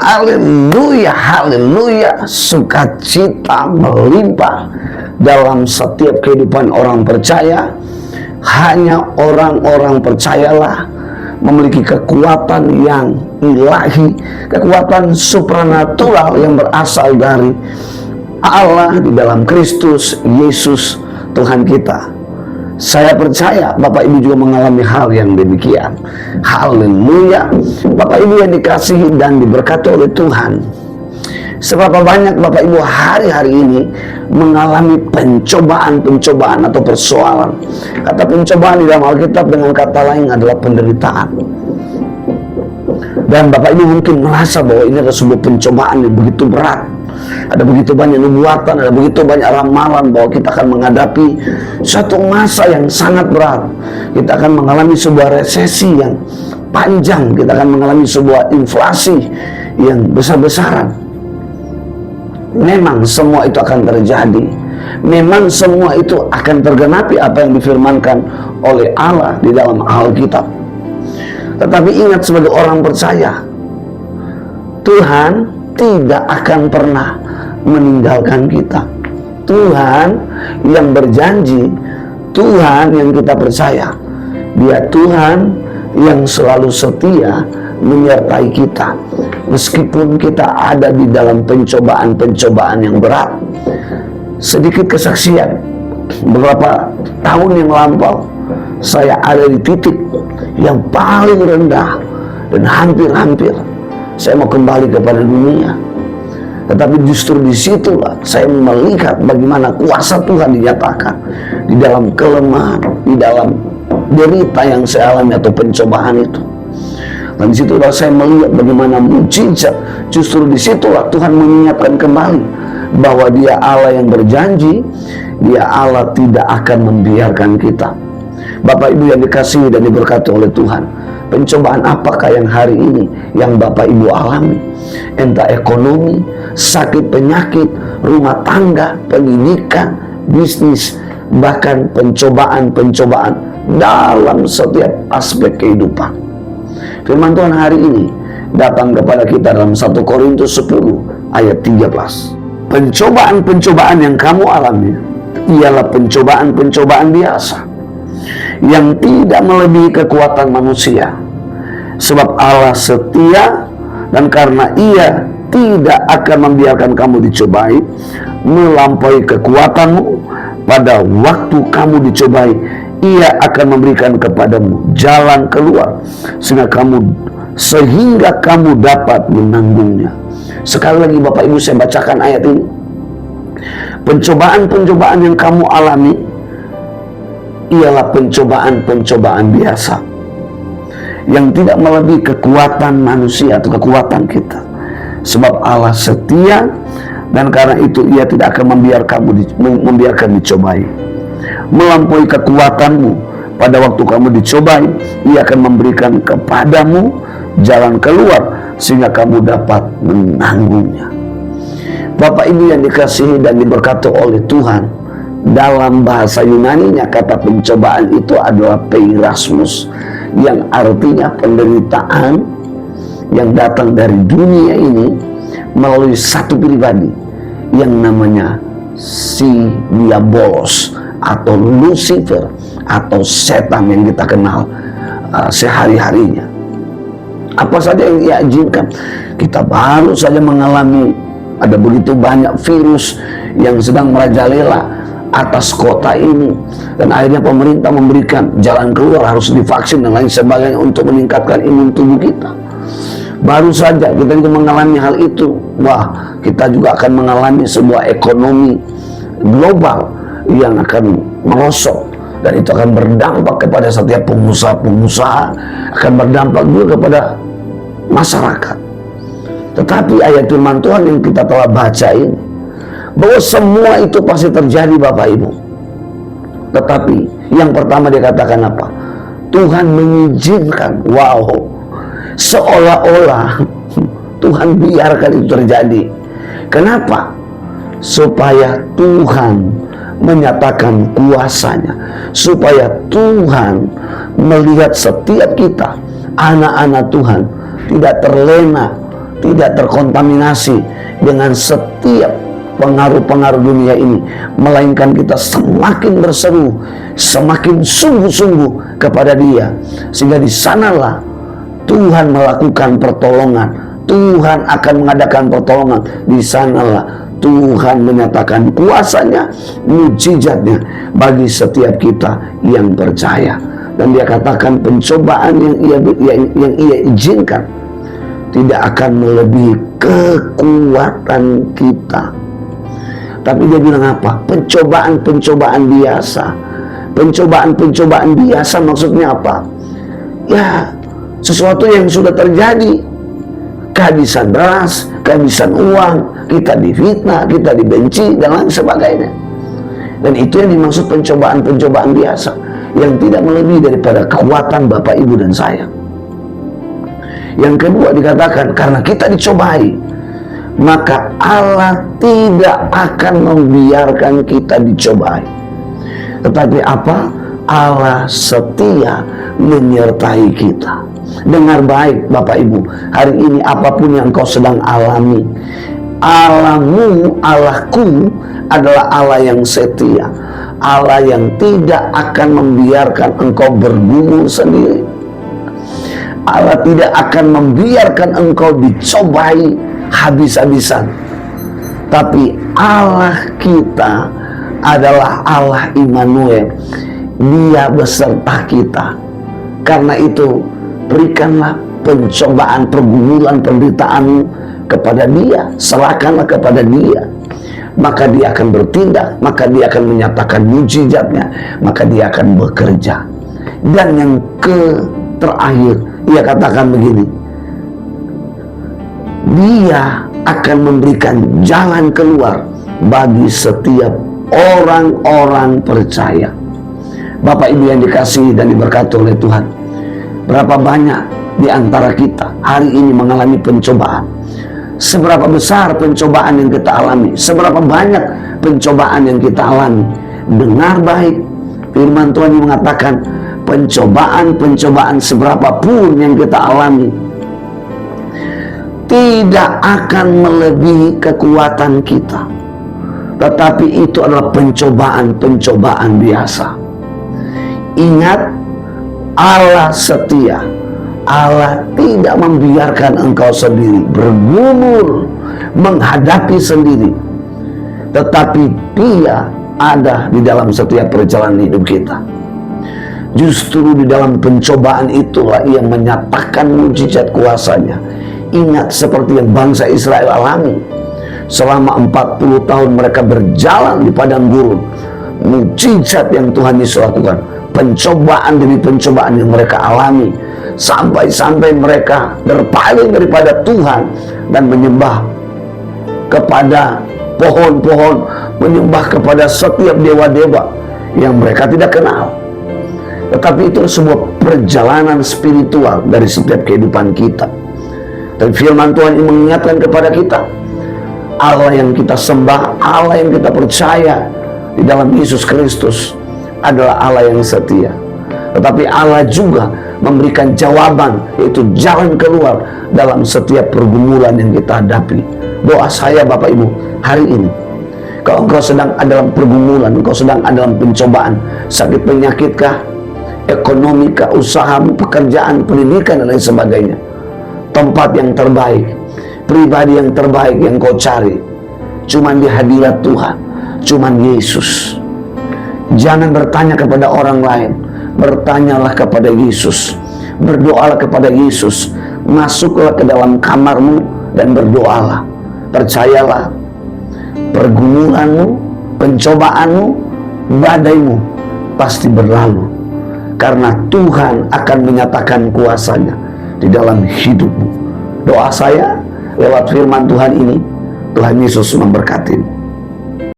Haleluya, haleluya. Sukacita melimpah dalam setiap kehidupan orang percaya. Hanya orang-orang percayalah memiliki kekuatan yang ilahi, kekuatan supranatural yang berasal dari Allah di dalam Kristus Yesus Tuhan kita. Saya percaya Bapak Ibu juga mengalami hal yang demikian. Haleluya. Bapak Ibu yang dikasihi dan diberkati oleh Tuhan, seberapa banyak Bapak Ibu hari-hari ini mengalami pencobaan-pencobaan atau persoalan. Kata pencobaan di dalam Alkitab dengan kata lain adalah penderitaan. Dan Bapak Ibu mungkin merasa bahwa ini adalah sebuah pencobaan yang begitu berat. Ada begitu banyak nubuatan, ada begitu banyak ramalan bahwa kita akan menghadapi suatu masa yang sangat berat. Kita akan mengalami sebuah resesi yang panjang. Kita akan mengalami sebuah inflasi yang besar-besaran. Memang semua itu akan terjadi. Memang semua itu akan tergenapi apa yang difirmankan oleh Allah di dalam Alkitab. Tetapi ingat sebagai orang percaya, Tuhan tidak akan pernah meninggalkan kita. Tuhan yang berjanji, Tuhan yang kita percaya, Dia Tuhan yang selalu setia menyertai kita. Meskipun kita ada di dalam pencobaan-pencobaan yang berat. Sedikit kesaksian, beberapa tahun yang lampau saya ada di titik yang paling rendah dan hampir-hampir saya mau kembali kepada dunia. Tetapi justru disitulah saya melihat bagaimana kuasa Tuhan dinyatakan di dalam kelemahan, di dalam derita yang saya alami atau pencobaan itu. Dan disitulah saya melihat bagaimana mujizat. Justru disitulah Tuhan mengingatkan kembali bahwa Dia Allah yang berjanji, Dia Allah tidak akan membiarkan kita. Bapak Ibu yang dikasihi dan diberkati oleh Tuhan, pencobaan apakah yang hari ini yang Bapak Ibu alami? Entah ekonomi, sakit penyakit, rumah tangga, pendidikan, bisnis, bahkan pencobaan-pencobaan dalam setiap aspek kehidupan. Firman Tuhan hari ini datang kepada kita dalam 1 Korintus 10 ayat 13. Pencobaan-pencobaan yang kamu alami ialah pencobaan-pencobaan biasa yang tidak melebihi kekuatan manusia. Sebab Allah setia, dan karena Ia tidak akan membiarkan kamu dicobai melampaui kekuatanmu, pada waktu kamu dicobai Ia akan memberikan kepadamu jalan keluar sehingga kamu dapat menanggungnya. Sekali lagi Bapak Ibu saya bacakan ayat ini. Pencobaan-pencobaan yang kamu alami ialah pencobaan-pencobaan biasa yang tidak melebihi kekuatan manusia atau kekuatan kita. Sebab Allah setia, dan karena itu Ia tidak akan membiarkan dicobai melampaui kekuatanmu. Pada waktu kamu dicobai, Ia akan memberikan kepadamu jalan keluar sehingga kamu dapat menanggungnya. Bapak Ibu yang dikasihi dan diberkati oleh Tuhan, dalam bahasa Yunani-nya kata pencobaan itu adalah peirasmus, yang artinya penderitaan yang datang dari dunia ini melalui satu pribadi yang namanya si diabolos atau Lucifer atau setan yang kita kenal sehari-harinya. Apa saja yang Ia izinkan. Kita baru saja mengalami ada begitu banyak virus yang sedang merajalela atas kota ini, dan akhirnya pemerintah memberikan jalan keluar, harus divaksin dan lain sebagainya untuk meningkatkan imun tubuh kita. Baru saja kita juga mengalami hal itu. Wah, kita juga akan mengalami sebuah ekonomi global yang akan merosot, dan itu akan berdampak kepada setiap pengusaha-pengusaha, akan berdampak juga kepada masyarakat. Tetapi ayat firman Tuhan yang kita telah baca ini, bahwa semua itu pasti terjadi Bapak Ibu. Tetapi yang pertama dia katakan apa? Tuhan mengizinkan. Wow, seolah-olah Tuhan biarkan itu terjadi. Kenapa? Supaya Tuhan menyatakan kuasanya, supaya Tuhan melihat setiap kita, anak-anak Tuhan, tidak terlena, tidak terkontaminasi dengan setiap pengaruh-pengaruh dunia ini, melainkan kita semakin berseru, semakin sungguh-sungguh kepada Dia, sehingga di sanalah Tuhan melakukan pertolongan, Tuhan akan mengadakan pertolongan. Di sanalah Tuhan menyatakan kuasa-Nya, mujizat-Nya bagi setiap kita yang percaya. Dan Dia katakan pencobaan yang Ia izinkan tidak akan melebihi kekuatan kita. Tapi Dia bilang apa? Pencobaan-pencobaan biasa. Pencobaan-pencobaan biasa maksudnya apa? Ya, sesuatu yang sudah terjadi. Kehabisan beras, kehabisan uang, kita difitnah, kita dibenci, dan lain sebagainya. Dan itu yang dimaksud pencobaan-pencobaan biasa, yang tidak melebihi daripada kekuatan Bapak, Ibu, dan saya. Yang kedua dikatakan, karena kita dicobai, maka Allah tidak akan membiarkan kita dicobai. Tetapi apa? Allah setia menyertai kita. Dengar baik Bapak Ibu, hari ini apapun yang kau sedang alami, Allahmu, Allahku adalah Allah yang setia, Allah yang tidak akan membiarkan engkau bergumul sendiri. Allah tidak akan membiarkan engkau dicobai habis-habisan. Tapi Allah kita adalah Allah Immanuel, Dia beserta kita. Karena itu berikanlah pencobaan, pergumulan, penderitaan kepada Dia, serahkanlah kepada Dia, maka Dia akan bertindak, maka Dia akan menyatakan mujizatnya, maka Dia akan bekerja. Dan yang terakhir, Ia katakan begini, Dia akan memberikan jalan keluar bagi setiap orang-orang percaya. Bapak Ibu yang dikasihi dan diberkati oleh Tuhan, berapa banyak di antara kita hari ini mengalami pencobaan? Seberapa besar pencobaan yang kita alami? Seberapa banyak pencobaan yang kita alami? Dengar baik, firman Tuhan yang mengatakan pencobaan-pencobaan seberapapun yang kita alami tidak akan melebihi kekuatan kita. Tetapi itu adalah pencobaan-pencobaan biasa. Ingat, Allah setia. Allah tidak membiarkan engkau sendiri bergumul menghadapi sendiri, tetapi Dia ada di dalam setiap perjalanan hidup kita. Justru di dalam pencobaan itulah Ia menyatakan mujizat kuasa-Nya. Ingat seperti yang bangsa Israel alami selama 40 tahun mereka berjalan di padang gurun. Mujizat yang Tuhan Yesus lakukan, pencobaan demi pencobaan yang mereka alami, sampai-sampai mereka berpaling daripada Tuhan dan menyembah kepada pohon-pohon, menyembah kepada setiap dewa-dewa yang mereka tidak kenal. Tetapi itu sebuah perjalanan spiritual dari setiap kehidupan kita. Dan firman Tuhan ini mengingatkan kepada kita, Allah yang kita sembah, Allah yang kita percaya di dalam Yesus Kristus adalah Allah yang setia. Tetapi Allah juga memberikan jawaban, yaitu jalan keluar dalam setiap pergumulan yang kita hadapi. Doa saya Bapak Ibu hari ini, kalau engkau sedang ada dalam pergumulan, engkau sedang ada dalam pencobaan, sakit penyakitkah, ekonomikah, usahamu, pekerjaan, pendidikan, dan lain sebagainya, tempat yang terbaik, pribadi yang terbaik yang kau cari cuman di hadirat Tuhan, cuman Yesus. Jangan bertanya kepada orang lain, bertanyalah kepada Yesus, berdoalah kepada Yesus, masuklah ke dalam kamarmu dan berdoalah. Percayalah, pergumulanmu, pencobaanmu, badaimu pasti berlalu, karena Tuhan akan menyatakan kuasa-Nya di dalam hidupmu. Doa saya lewat firman Tuhan ini, Tuhan Yesus memberkati.